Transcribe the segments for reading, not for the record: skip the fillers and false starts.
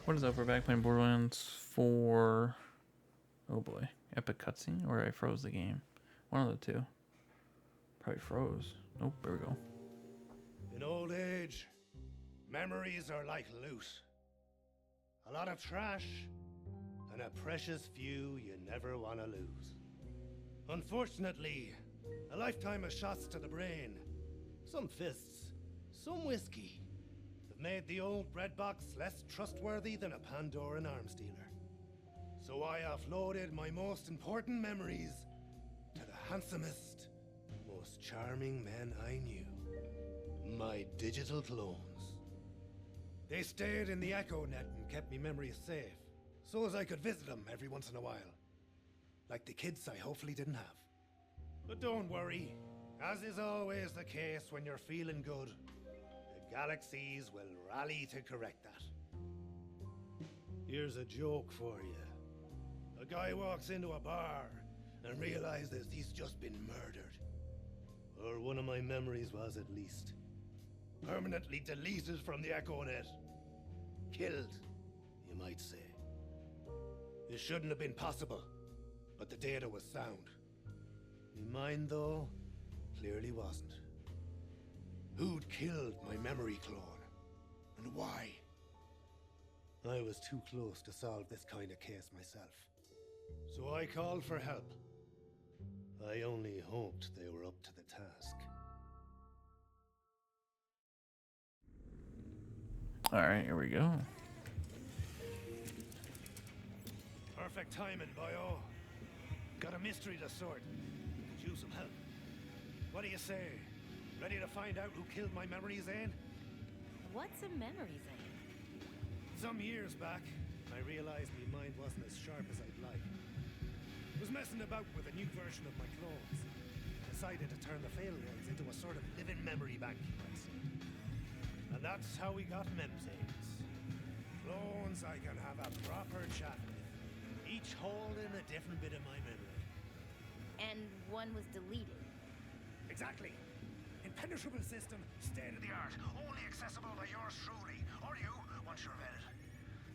What is up? We're back playing Borderlands 4. Oh boy. Epic cutscene? Or I froze the game. One of the two. Probably froze. Nope, there we go. In old age, memories are like loot. A lot of trash, and a precious few you never want to lose. Unfortunately, a lifetime of shots to the brain, some fists, some whiskey, have made the old bread box less trustworthy than a Pandoran arms dealer. So I offloaded my most important memories to the handsomest, most charming men I knew. My digital clones. They stayed in the Echo Net and kept me memories safe, so as I could visit them every once in a while. Like the kids I hopefully didn't have. But don't worry, as is always the case when you're feeling good, the galaxies will rally to correct that. Here's a joke for you. A guy walks into a bar and realizes he's just been murdered. Or one of my memories was, at least. Permanently deleted from the Echo Net. Killed, you might say. It shouldn't have been possible, but the data was sound. My mind, though, clearly wasn't. Who'd killed my memory clone? And why? I was too close to solve this kind of case myself. So I called for help. I only hoped they were up to the task. Alright, here we go. Perfect timing, boyo. Got a mystery to sort. Could use some help. What do you say? Ready to find out who killed my memory, Zane? What's a memory, Zane? Some years back, I realized my mind wasn't as sharp as I'd like. Was messing about with a new version of my clones. Decided to turn the failures into a sort of living memory bank, you might say. And that's how we got Memzanes. Clones I can have a proper chat with, each holding a different bit of my memory. And one was deleted. Exactly. Impenetrable system, state of the art, only accessible by yours truly, or you, once you're vetted.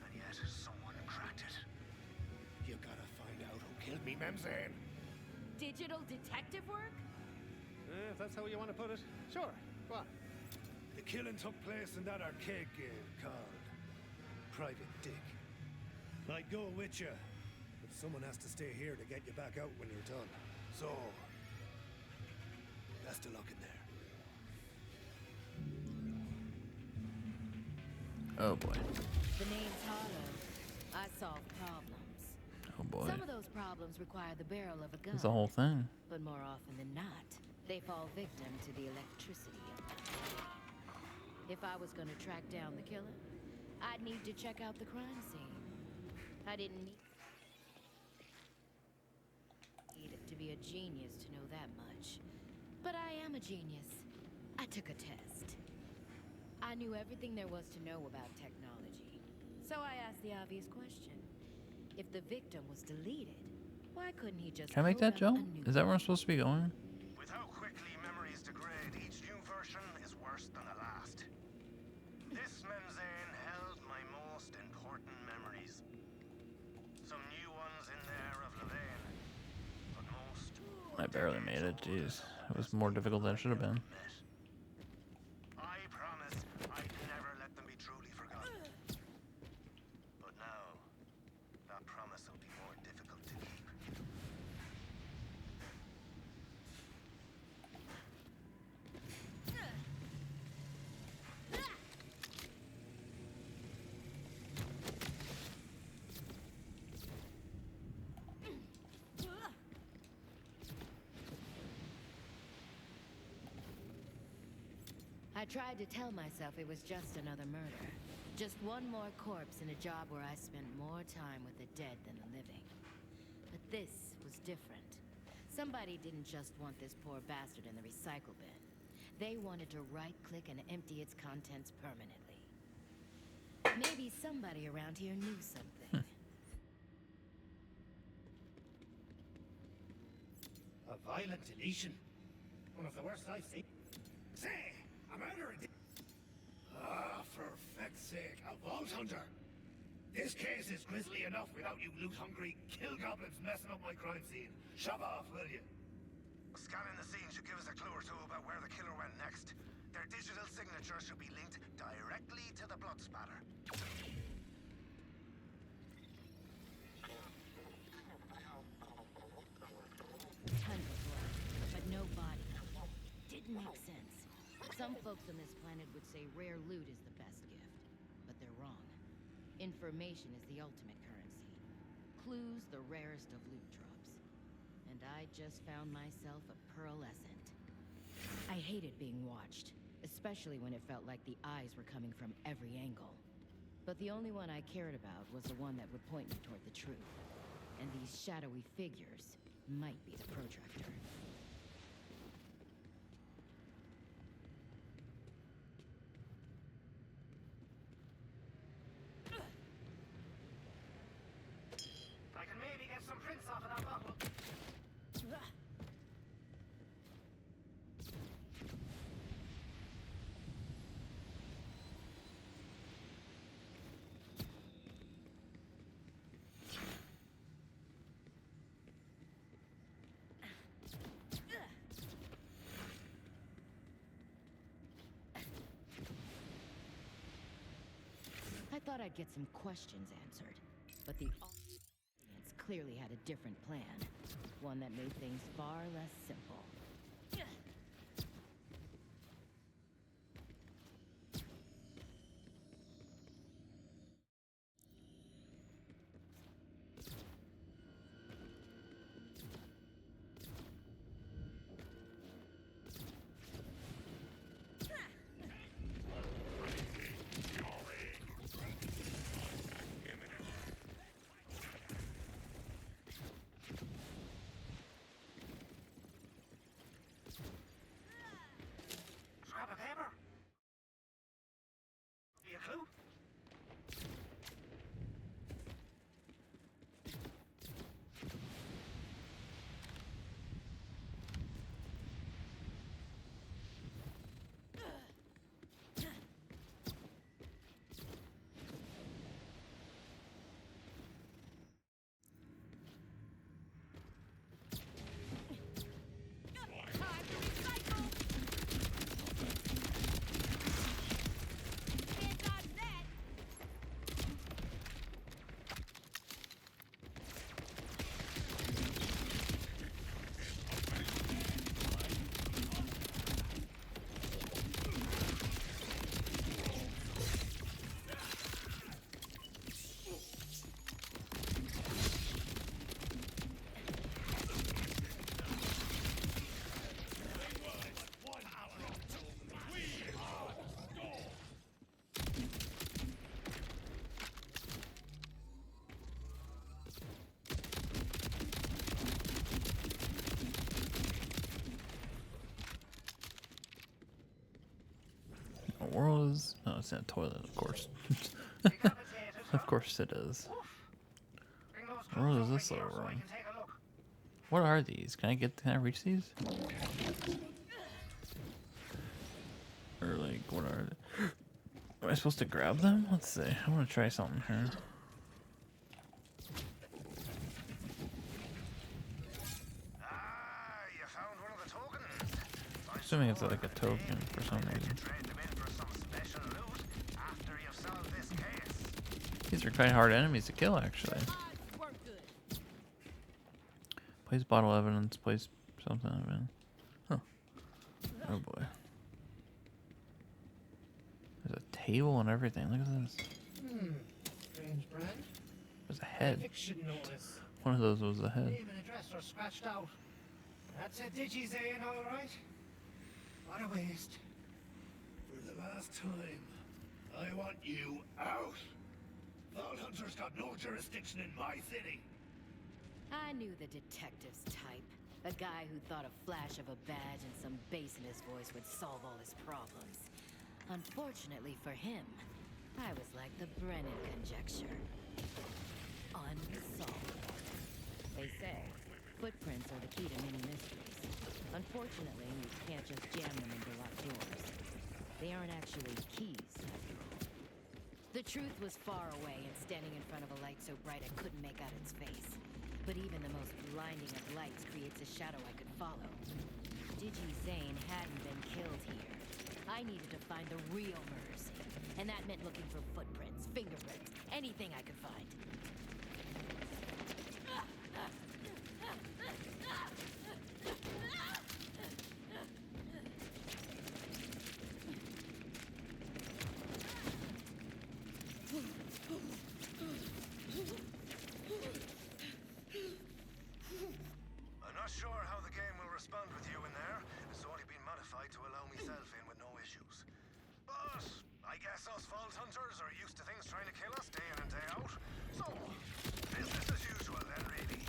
And yet, someone cracked it. You gotta find out who killed me, Memzane. Digital detective work? If that's how you want to put it. Sure, go on. The killing took place in that arcade game called Private Dick. I'd go with you, but someone has to stay here to get you back out when you're done. So, best of luck in there. Oh boy. The name's Harlow. I solve problems. Oh boy. Some of those problems require the barrel of a gun. It's the whole thing. But more often than not, they fall victim to the electricity of it. If I was going to track down the killer, I'd need to check out the crime scene. I didn't need to be a genius to know that much. But I am a genius. I took a test. I knew everything there was to know about technology. So I asked the obvious question. If the victim was deleted, why couldn't he just Can I make that code up jump? a new Is that where I'm supposed to be going? With how quickly memories degrade, each new version is worse than the last. This Memzane held my most important memories. Some new ones in there of Levine, but most... I barely made it, jeez. It was more difficult than it should have been. I promised I'd never let them be truly forgotten. But now, that promise will be more difficult to keep. I tried to tell myself it was just another murder. Just one more corpse in a job where I spent more time with the dead than the living. But this was different. Somebody didn't just want this poor bastard in the recycle bin. They wanted to right-click and empty its contents permanently. Maybe somebody around here knew something. A violent deletion? One of the worst I've seen. Say, a murderer! Ah, for feck's sake, a vault hunter! This case is grisly enough without you loot-hungry kill goblins messing up my crime scene. Shove off, will you? Scanning the scene should give us a clue or two about where the killer went next. Their digital signature should be linked directly to the blood spatter. Tons of blood, but no body. Didn't make sense. Some folks on this planet would say rare loot is the best gift, but they're wrong. Information is the ultimate currency. Clues the rarest of loot drops. And I just found myself a pearlescent. I hated being watched, especially when it felt like the eyes were coming from every angle. But the only one I cared about was the one that would point me toward the truth. And these shadowy figures might be the protractor. I can maybe get some prints off of that bottle. I thought I'd get some questions answered, but the audience clearly had a different plan. One that made things far less simple. Scrap of paper. Be a clue? The world is. No, it's in a toilet, of course. Decapitated. Of course it is. Bring those Where clues is over this here little so I room? can take a look. What are these? Can I reach these? Or like, what are they? Am I supposed to grab them? Let's see. I want to try something here. Ah, you found one of the tokens. Assuming it's like a token for some reason. Trade them in for some special loot after you've solved this case. These are quite hard enemies to kill, actually. Place bottle evidence. Place something. Huh. Oh boy. There's a table and everything. Look at this. Strange brand. There's a head. Fiction notice. One of those was a head. Name and address are scratched out. That's a digi Zane, all right. What a waste. For the last time, I want you out. Vault Hunter's got no jurisdiction in my city. I knew the detective's type. A guy who thought a flash of a badge and some bass in his voice would solve all his problems. Unfortunately for him, I was like the Brennan conjecture. Unsolvable. They say footprints are the key to many mysteries. Unfortunately, you can't just jam them into locked doors. They aren't actually keys, after all. The truth was far away and standing in front of a light so bright I couldn't make out its face. But even the most blinding of lights creates a shadow I could follow. Digi Zane hadn't been killed here. I needed to find the real murder scene. And that meant looking for footprints, fingerprints, anything I could find. I'm not sure how the game will respond with you in there. It's only been modified to allow myself in with no issues. But I guess us vault hunters are used to things trying to kill us day in and day out. So, business as usual then, really.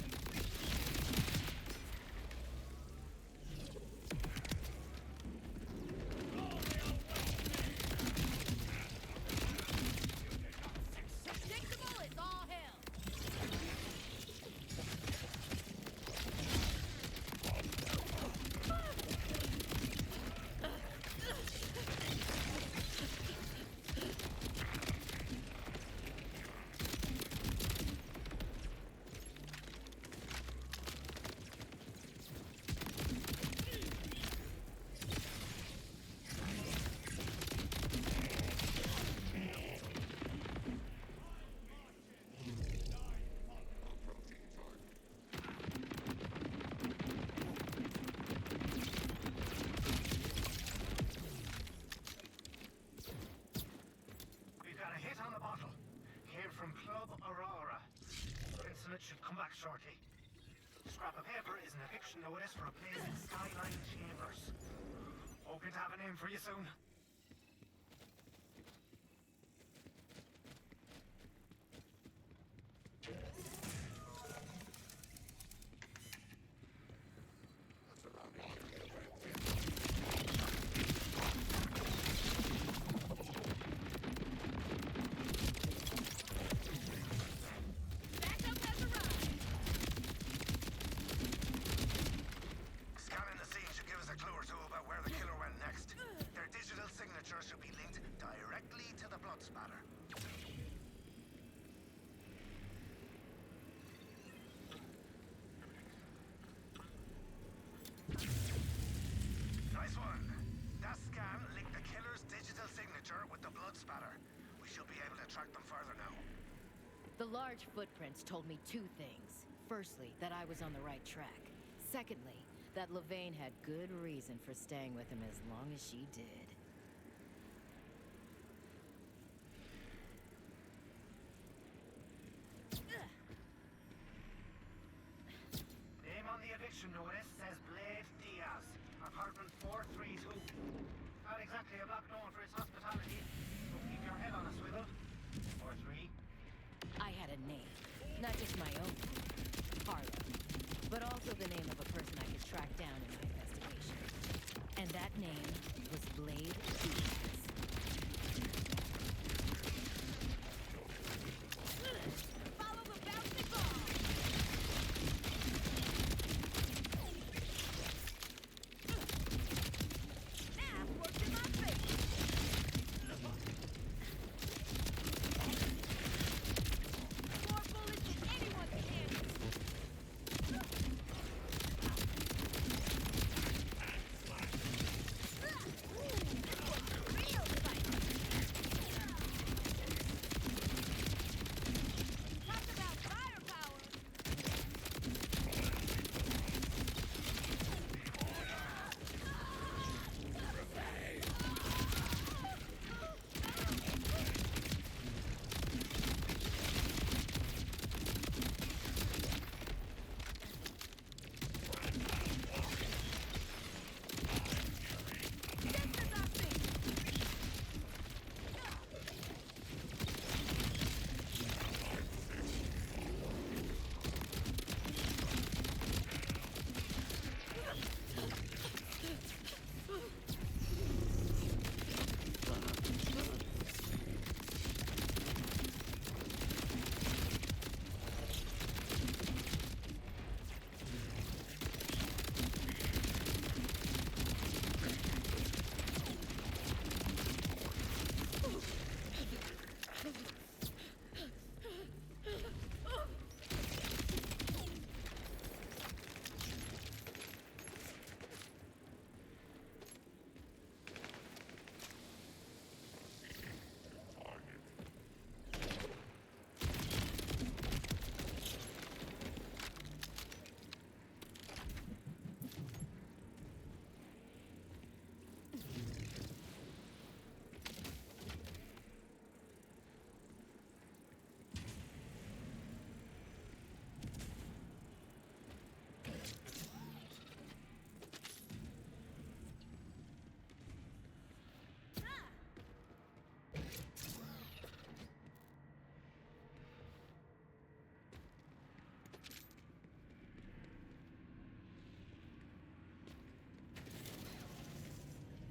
Take the bullets, all hell! We've got a hit on the bottle. Came from Club Aurora. Princeton should come back shortly. Scrap of paper is an eviction notice for a place in Skyline Chambers. Hoping to have a name for you soon. Backup has arrived! Scanning the scene should give us a clue or two about where the killer went next. Their digital signature should be linked directly to the blood spatter. Nice one. That scan linked the killer's digital signature with the blood spatter. We should be able to track them further now. The large footprints told me two things. Firstly, that I was on the right track. Secondly, that Levane had good reason for staying with him as long as she did. Name on the eviction notice says Blade Diaz, apartment 432. Not exactly a block known for its hospitality, so keep your head on a swivel. 4-3. I had a name. Not just my own, Harlow, but also the name of a person I could track down in my investigation. And that name was Blade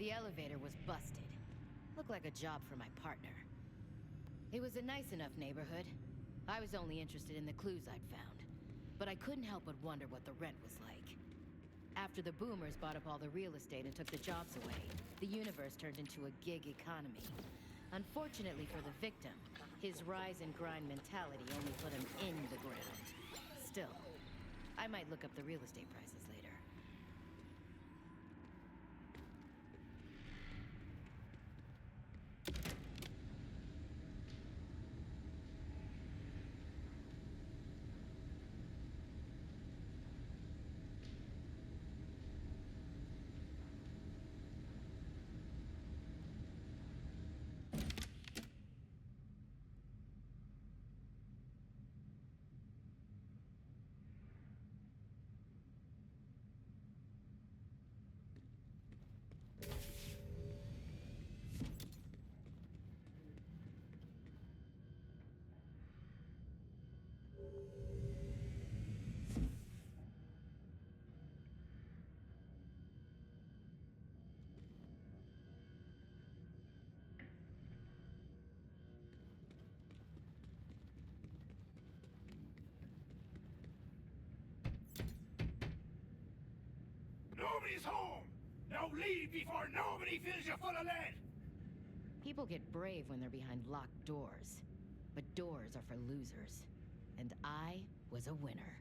The elevator was busted. Looked like a job for my partner. It was a nice enough neighborhood. I was only interested in the clues I'd found. But I couldn't help but wonder what the rent was like. After the boomers bought up all the real estate and took the jobs away, the universe turned into a gig economy. Unfortunately for the victim, his rise and grind mentality only put him in the ground. Still, I might look up the real estate prices later. Nobody's home! Now leave before nobody fills you full of lead! People get brave when they're behind locked doors. But doors are for losers. And I was a winner.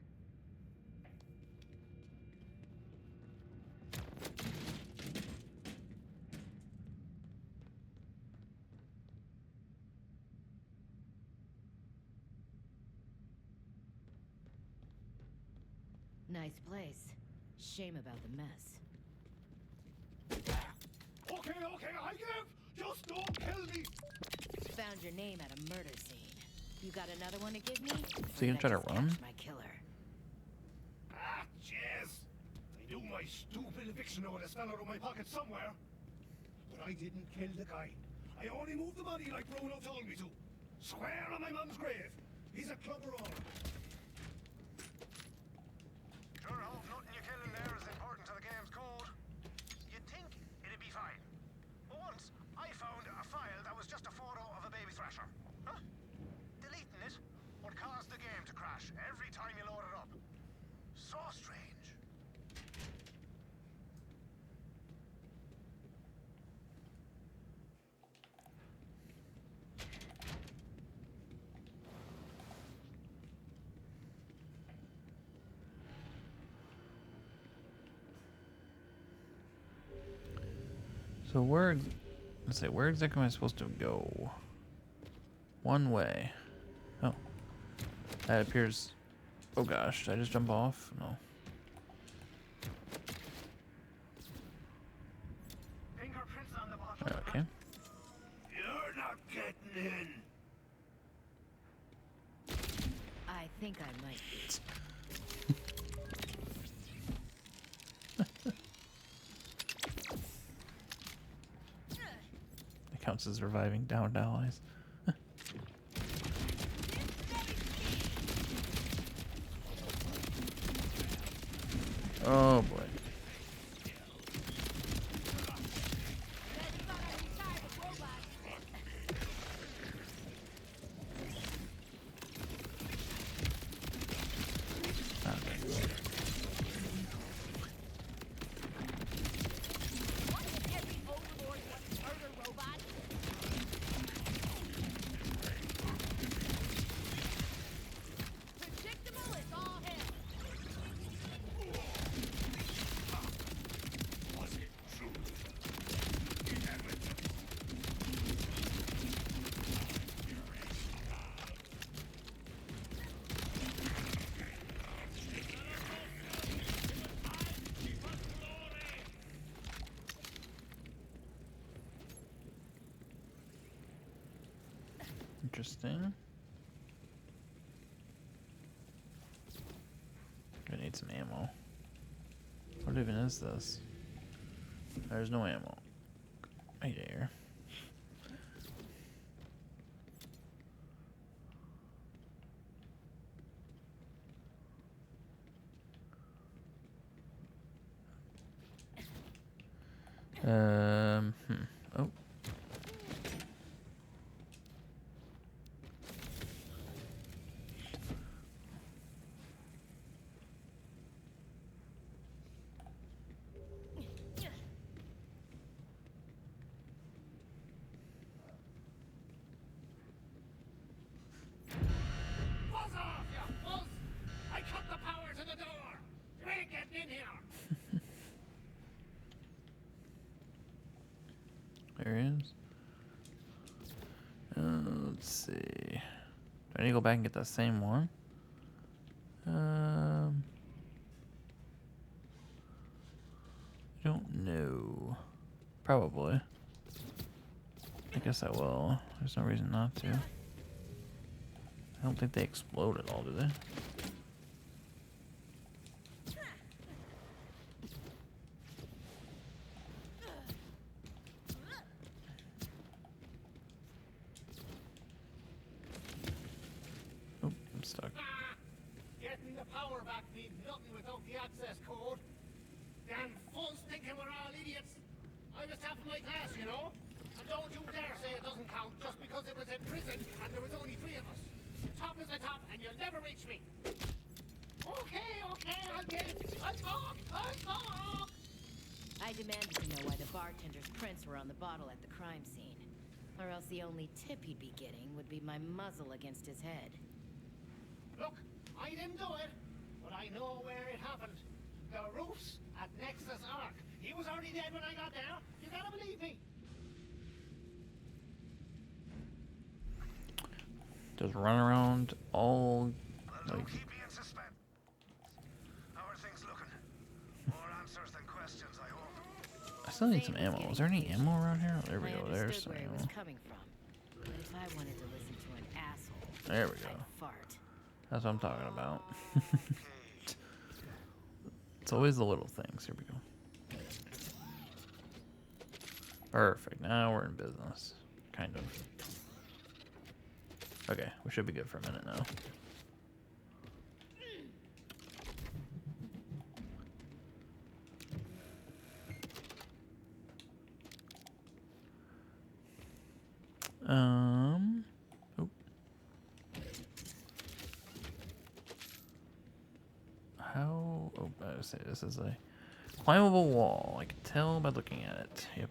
Nice place. Shame about the mess. Okay, I give! Just don't kill me! Found your name at a murder scene. You got another one to give me? So you gonna try to run? My killer. Ah, jeez! I knew my stupid eviction notice fell out of my pocket somewhere. But I didn't kill the guy. I only moved the body like Bruno told me to. Square on my mum's grave. He's a clubber all. Sure hope nothing you kill in there is important to the game's code. You'd think it'd be fine. But once, I found a file that was just a photo of a baby thrasher. Huh? Deleting it would cause the game to crash every time you load it up. So strange. So let's say, where exactly am I supposed to go? One way. Oh. That appears, oh gosh, did I just jump off? No. Fingerprints on the bottom. Okay. You're not getting in. I think I might be. It counts as reviving downed allies. Oh boy. Interesting. I need some ammo. What even is this? There's no ammo. Right there. I need to go back and get that same one. I don't know. Probably. I guess I will. There's no reason not to. I don't think they explode at all, do they? Oh, I'm stuck. Getting the power back means nothing without the access code. Damn fools thinking we're all idiots. I was top of my class, you know. And don't you dare say it doesn't count just because it was in prison and there was only 3 of us. The top is the top and you'll never reach me. Okay, I'll get it. I'll talk. I demanded to know why the bartender's prints were on the bottle at the crime scene. Or else the only tip he'd be getting would be my muzzle against his head. Look, I didn't do it, but I know where it happened. The roofs at Nexus Arc. He was already dead when I got there. You gotta believe me. Just run around all Well, like. don't keep me in suspense. How are things looking? More answers than questions, I hope. I still need some ammo. Is there any ammo around here? Oh, there we I go. There's understood some where he ammo. was coming from. But if I wanted to listen to an asshole, There we go. I'd fart. That's what I'm talking about. Okay. It's always the little things. Here we go. Perfect. Now we're in business. Kind of. Okay, we should be good for a minute now. Oh. How? Oh, I say this is a climbable wall. I can tell by looking at it. Yep.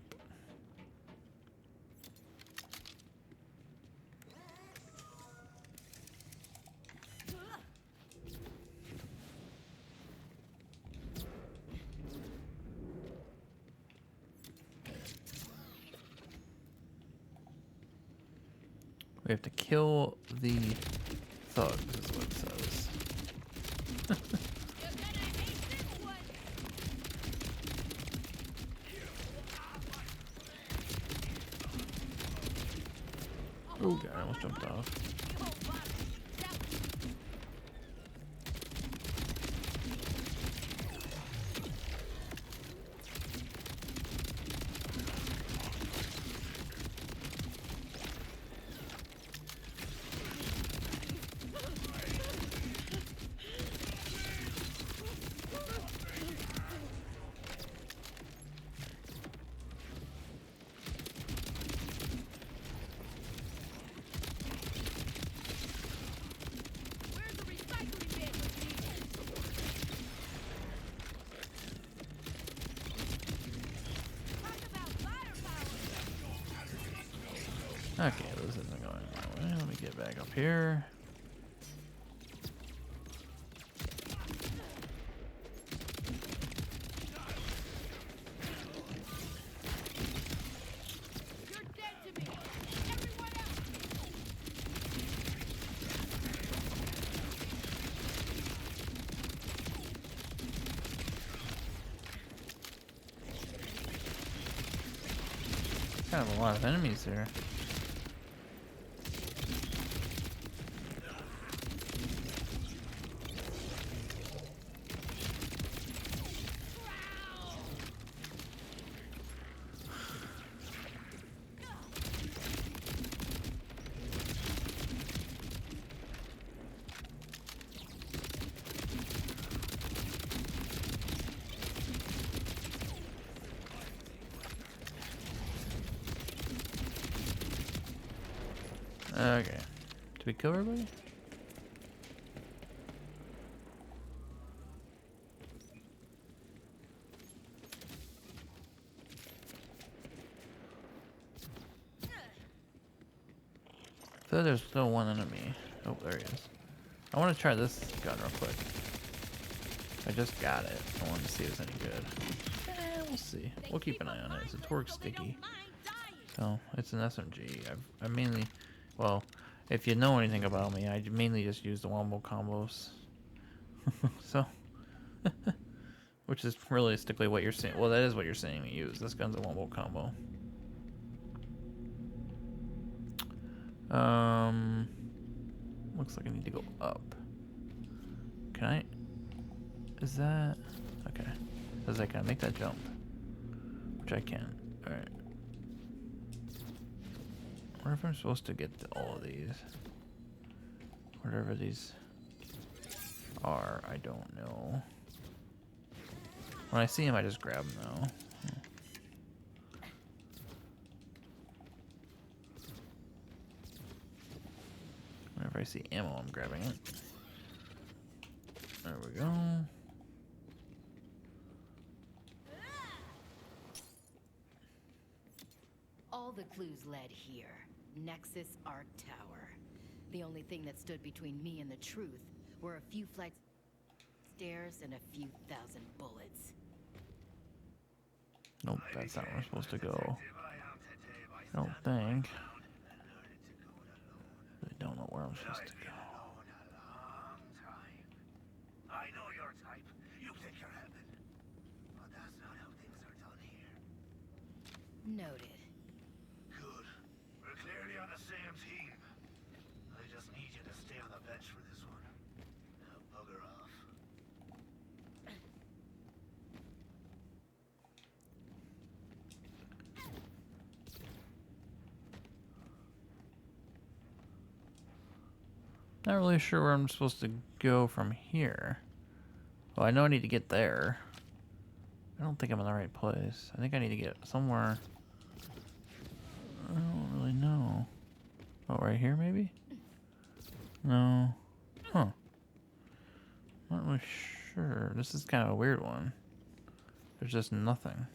We have to kill the thugs, is what it says. Oh god, I almost jumped off. Okay, this isn't going my way. Let me get back up here. You're dead to me. Everyone else. Kind of a lot of enemies here. Okay. Did we kill everybody? I feel like there's still one enemy. Oh, there he is. I want to try this gun real quick. I just got it. I wanted to see if it's any good. We'll see. We'll keep an eye on it. It's a torque sticky. So, it's an SMG. I mainly... Well, If you know anything about me, I mainly just use the wombo combos. So, which is realistically what you're saying. Well, that is what you're saying me use. This gun's a wombo combo. Looks like I need to go up. Can I? Is that okay? Does I can make that jump? Which I can. All right. What if I'm supposed to get to all of these? Whatever these are, I don't know. When I see them, I just grab them though. Whenever I see ammo, I'm grabbing it. There we go. All the clues led here. Nexus Arc Tower. The only thing that stood between me and the truth were a few flights of stairs and a few thousand bullets. Nope, that's not where I'm supposed to go. I don't think. I don't know where I'm supposed to go. I know your type. You think you're helping. But that's not how things are done here. Noted. Good. We're clearly on the same team. I just need you to stay on the bench for this one. Now bugger off. Not really sure where I'm supposed to go from here. Well, I know I need to get there. I don't think I'm in the right place. I think I need to get somewhere. I don't really know. Oh, right here maybe? No. Huh. Not really sure. This is kind of a weird one. There's just nothing.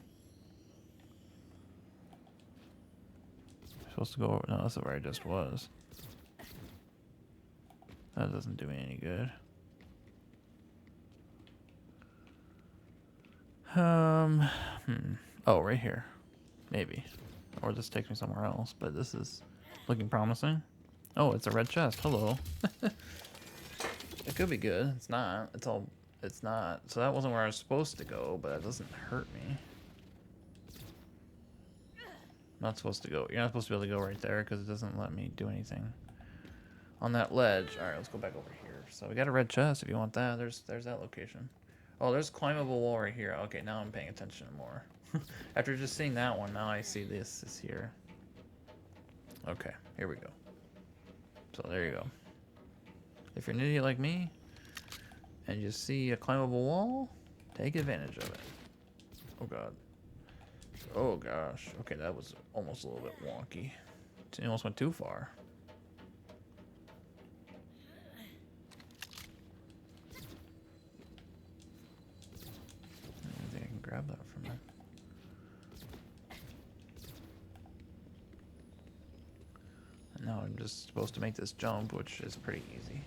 I'm supposed to go over. No, that's where I just was. That doesn't do me any good. Oh, right here. Maybe. Or this takes me somewhere else, but this is looking promising. Oh, it's a red chest. Hello. It could be good. It's not. It's not. So that wasn't where I was supposed to go, but that doesn't hurt me. Not supposed to go. You're not supposed to be able to go right there because it doesn't let me do anything on that ledge. All right, let's go back over here. So we got a red chest if you want that. There's that location. Oh, there's climbable wall right here. Okay, now I'm paying attention more. After just seeing that one, now I see this is here. Okay, here we go. So there you go. If you're an idiot like me and you see a climbable wall, take advantage of it. Oh god. Oh gosh. Okay, that was almost a little bit wonky. It almost went too far. I think I can grab that from there. And now I'm just supposed to make this jump, which is pretty easy.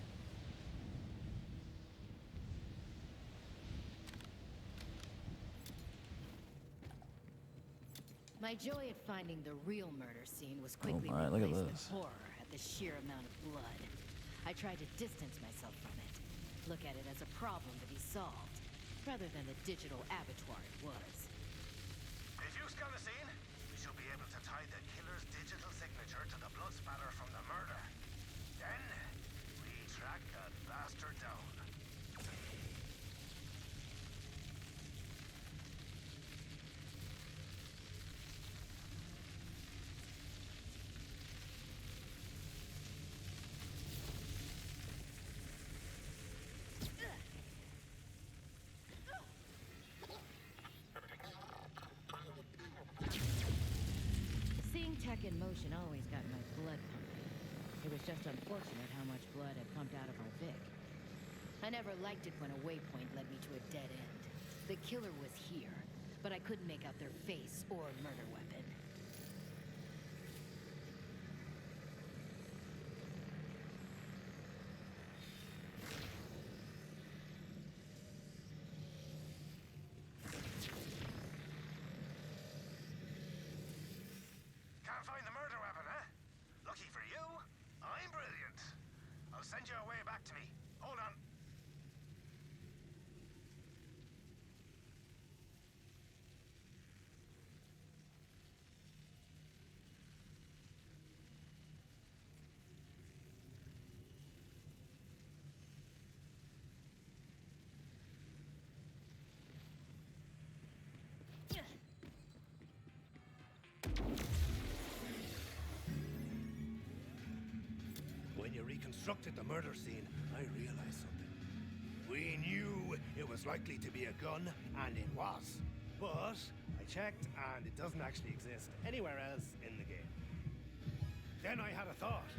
My joy at finding the real murder scene was quickly my, look at replaced this. with horror at the sheer amount of blood. I tried to distance myself from it, look at it as a problem to be solved, rather than the digital abattoir it was. If you scan the scene, we should be able to tie the killer's digital signature to the blood spatter from the murder. Then, we track that bastard down. Seeing tech in motion always got my blood pumping. It was just unfortunate how much blood had pumped out of our Vic. I never liked it when a waypoint led me to a dead end. The killer was here, but I couldn't make out their face or murder weapon. Can't find the murder weapon, huh? Lucky for you, I'm brilliant. to me. Hold on. When you reconstructed the murder scene, I realized something. We knew it was likely to be a gun, and it was. But I checked, and it doesn't actually exist anywhere else in the game. Then I had a thought.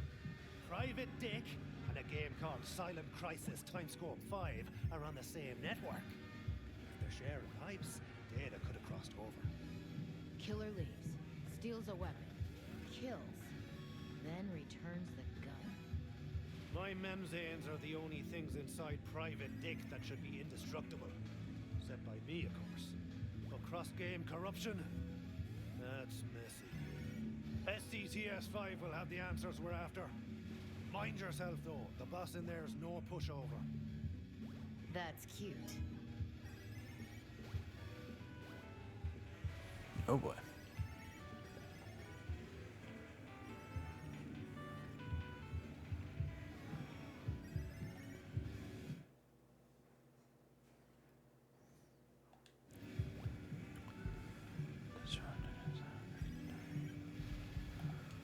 Private Dick and a game called Silent Crisis Timescope 5 are on the same network. If they're sharing pipes, data could have crossed over. Killer leaves, steals a weapon, kills, then returns the gun. My memzanes are the only things inside Private Dick that should be indestructible. Set by me, of course. But cross-game corruption? That's messy. SCTS-5 will have the answers we're after. Mind yourself, though. The boss in there's no pushover. That's cute. Oh boy.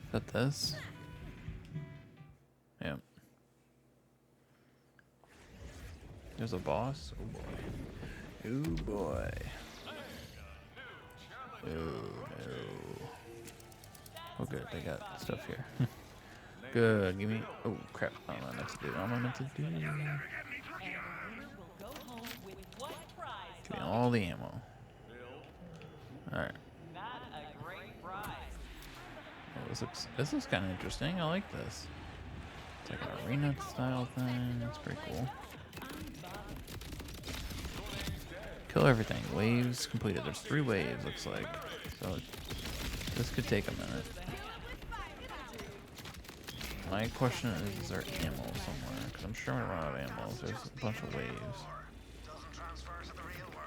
Is that this? Yep. There's a boss? Oh boy. Oh boy. Oh no. Oh good, they got stuff here. Good, give me... Oh crap, I don't know what I meant to do. I don't know what I meant to do. Give me all the ammo. Alright. Oh, this looks kind of interesting. I like this. It's like an arena style thing. That's pretty cool. Kill everything. Waves completed. There's 3 waves, looks like. So this could take a minute. My question is there ammo somewhere? Because I'm sure I'm gonna run out of ammo. There's a bunch of waves.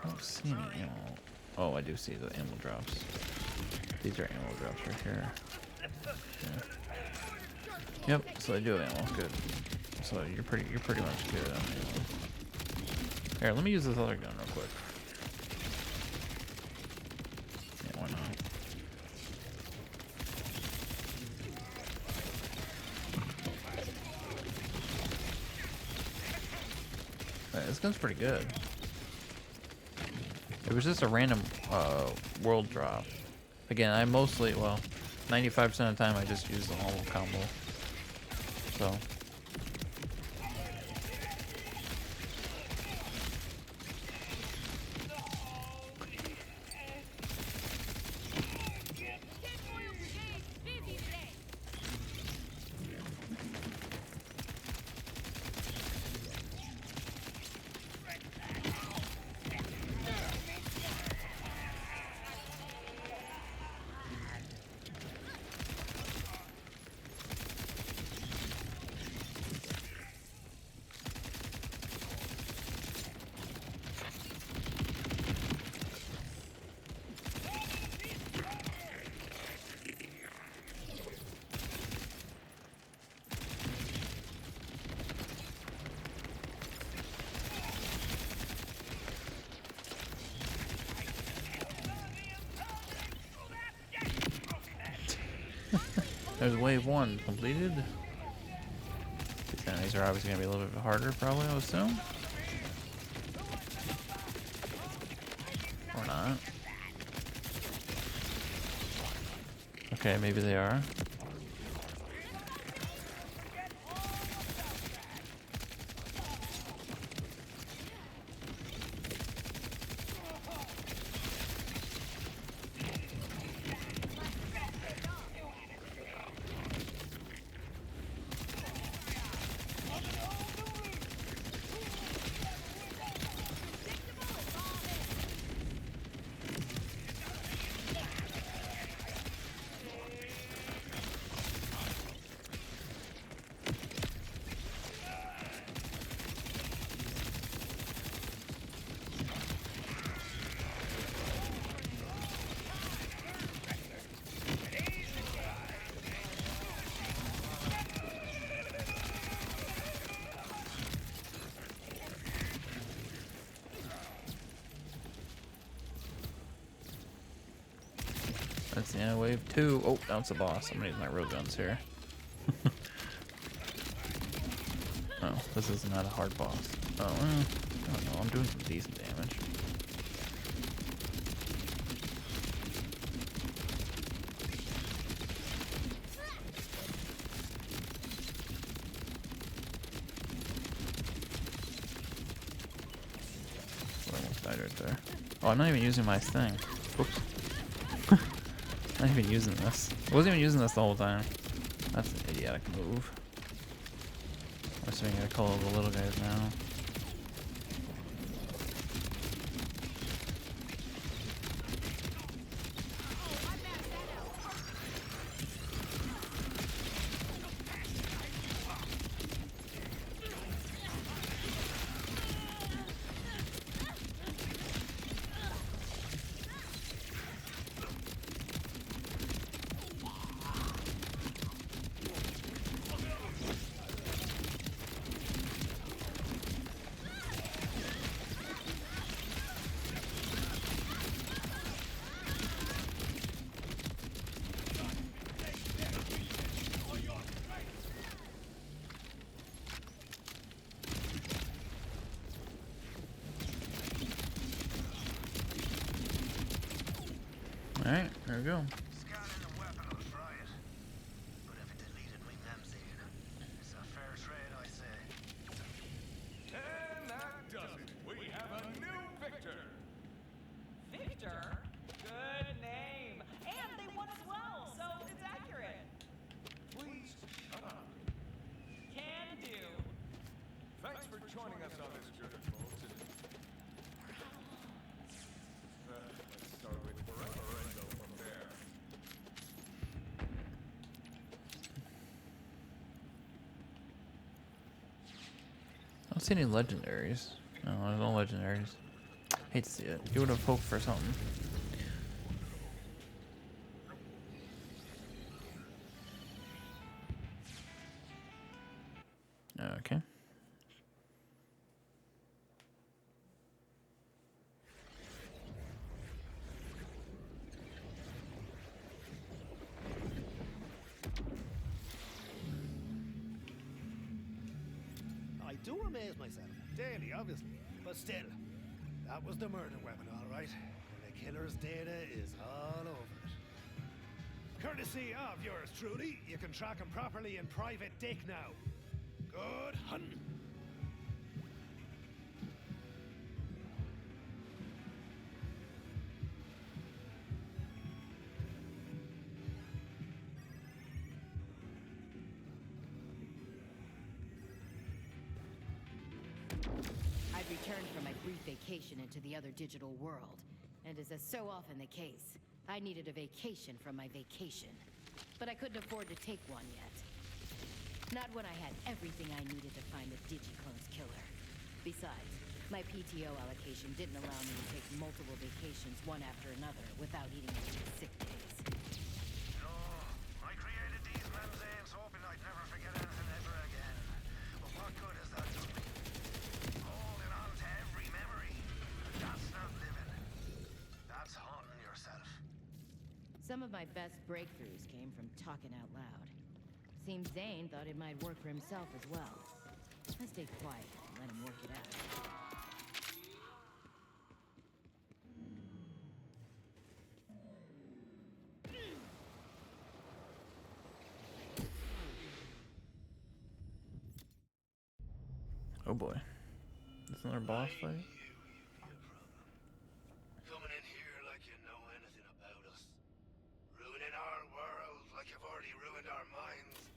I don't see any ammo. Oh, I do see the ammo drops. These are ammo drops right here. Yeah. Yep, so I do have ammo. Good. So you're pretty much good on ammo. Here, let me use this other gun real quick. Yeah, why not? Right, this gun's pretty good. It was just a random world drop. Again, I mostly, well, 95% of the time I just use the normal combo. So. There's wave 1 completed. These enemies are obviously going to be a little bit harder, probably, I would assume. Or not. Okay, maybe they are. Yeah, wave 2. Oh, that's a boss. I'm gonna use my real guns here. Oh, this is not a hard boss. Oh, I don't know. I'm doing some decent damage. I almost died right there. Oh, I'm not even using my thing. Whoops. Not even using this. I wasn't even using this the whole time. That's an idiotic move. I'm assuming I gotta call all the little guys now. Alright, there we go. Scanning the weapon, I'll try it. But if it deleted my name's in, it's a fair trade, I say. And that does it. We have a new victor. Victor? Good name. And they won as well, so it's accurate. Please shut up. Can do. Thanks for joining us on this journey, folks. Let's start with Forever and go from there. I don't see any legendaries. No, there's no legendaries. Hate to see it. You would have hoped for something. Okay. I do amaze myself. Daily, obviously. But still, that was the murder weapon, all right. And the killer's data is all over it. Courtesy of yours truly, you can track him properly in private dick now. Good hunting. I'd returned from my brief vacation into the other digital world, and as is so often the case, I needed a vacation from my vacation. But I couldn't afford to take one yet. Not when I had everything I needed to find the Digiclone's killer. Besides, my PTO allocation didn't allow me to take multiple vacations one after another without eating into the sick days. No, I created these Zane hoping I'd never forget anything ever again. But what good has that done me? Holding on to every memory. That's not living. That's haunting yourself. Some of my best breakthroughs came from talking out loud. Seems Zane thought it might work for himself as well. I stayed quiet and let him work it out. Oh boy. Is another boss fight? Coming in here like you know anything about us. Ruining our world like you've already ruined our minds.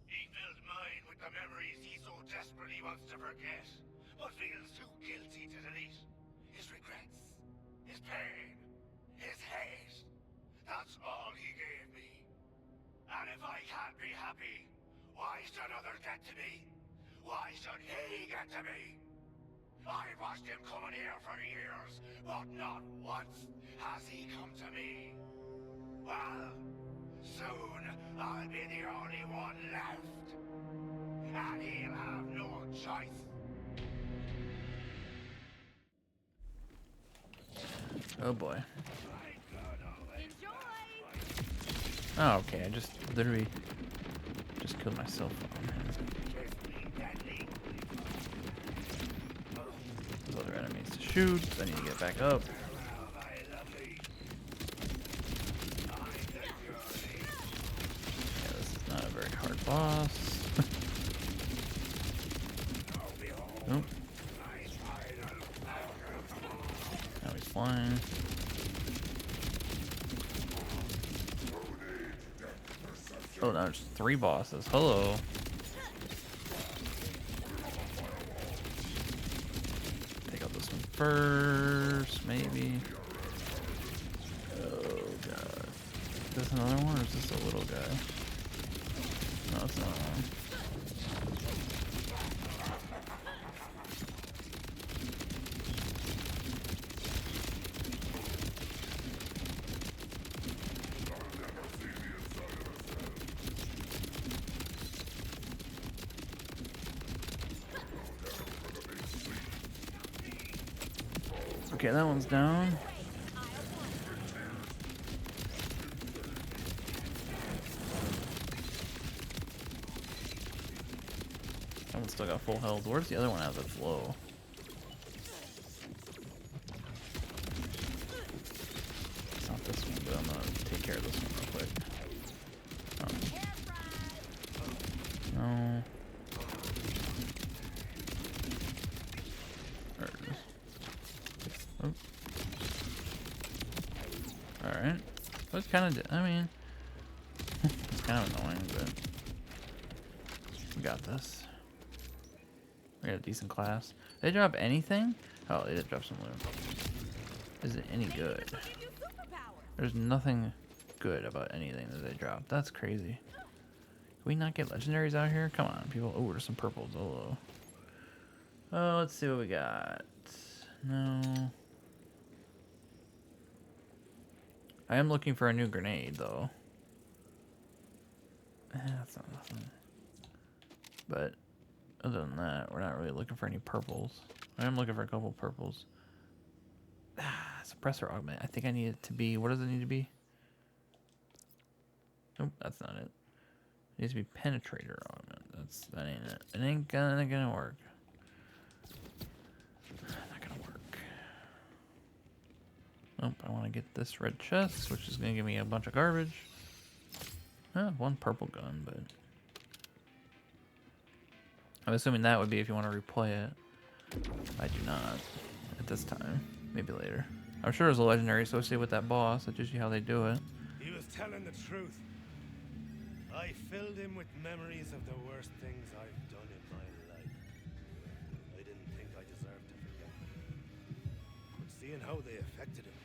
He filled mine with the memories he so desperately wants to forget, but feels too guilty to delete. His regrets, his pain, his hate. That's all he gave me. And if I can't be happy, why should others get to me? Why should he get to me? I watched him coming here for years, but not once has he come to me. Well, Soon I'll be the only one left. And he'll have no choice. Oh boy. Enjoy! Oh, okay. I just literally just killed myself on him. There's other enemies to shoot. I need to get back up. Yeah, this is not a very hard boss. Nope. Now he's flying. Oh, now there's 3 bosses. Hello. Take out this one first, maybe. Oh god. Is this another one or is this a little guy? No, it's not one. Okay, that one's down. That one's still got full health. Where's the other one at that's low? It's not this one, but I'm gonna take care of this one real quick. No. There it is. Oh. Alright. That's kind of, I mean, it's kind of annoying, but we got this. We got a decent class. Did they drop anything? Oh, they did drop some loot. Is it any good? There's nothing good about anything that they dropped. That's crazy. Can we not get legendaries out here? Come on, people. Oh, there's some purples. Oh, let's see what we got. No. I am looking for a new grenade, though. That's not nothing. But other than that, we're not really looking for any purples. I am looking for a couple purples. Suppressor augment. I think I need it to be. What does it need to be? Nope, that's not it. It needs to be penetrator augment. That ain't it. It ain't gonna work. Not gonna work. Nope, I want to get this red chest, which is gonna give me a bunch of garbage. One purple gun, but I'm assuming that would be if you want to replay it. I do not at this time. Maybe later. I'm sure there's a legendary associated with that boss. That's usually how they do it. He was telling the truth. I filled him with memories of the worst things I've done in my life. I didn't think I deserved to forget them. But seeing how they affected him,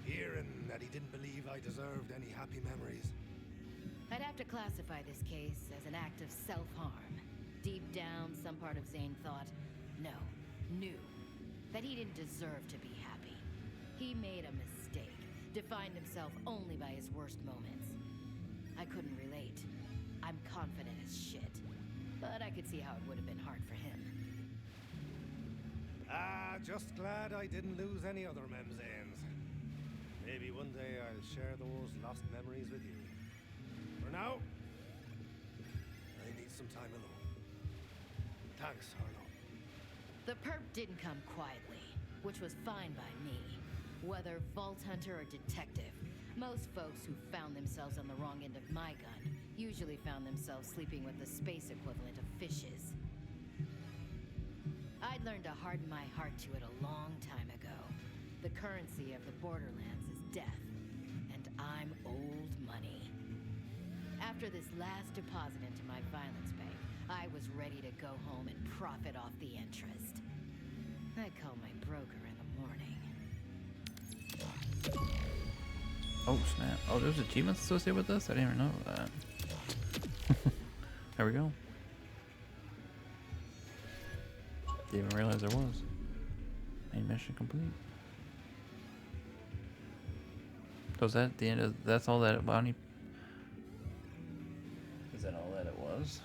hearing that he didn't believe I deserved any happy memories. I'd have to classify this case as an act of self-harm. Deep down, some part of Zane thought, no, knew, that he didn't deserve to be happy. He made a mistake, defined himself only by his worst moments. I couldn't relate. I'm confident as shit. But I could see how it would have been hard for him. Just glad I didn't lose any other Memzanes. Maybe one day I'll share those lost memories with you. For now, I need some time alone. Thanks, Harlow. The perp didn't come quietly, which was fine by me. Whether Vault Hunter or detective, most folks who found themselves on the wrong end of my gun usually found themselves sleeping with the space equivalent of fishes. I'd learned to harden my heart to it a long time ago. The currency of the Borderlands is death, and I'm old money. After this last deposit into my violence bank, I was ready to go home and profit off the interest. I'd call my broker in the morning. Oh, snap. Oh, there's achievements associated with this? I didn't even know that. There we go. Didn't even realize there was. Main mission complete. So is that the end of, that's all that bounty was.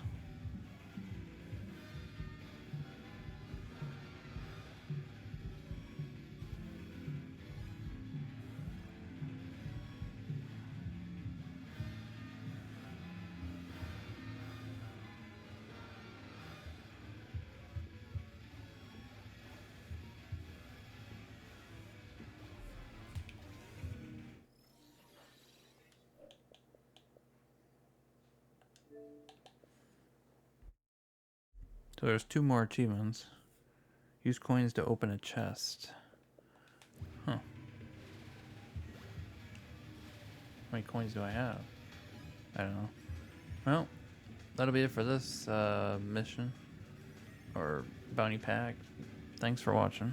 So there's 2 more achievements. Use coins to open a chest. Huh. How many coins do I have? I don't know. Well, that'll be it for this mission. Or bounty pack. Thanks for watching.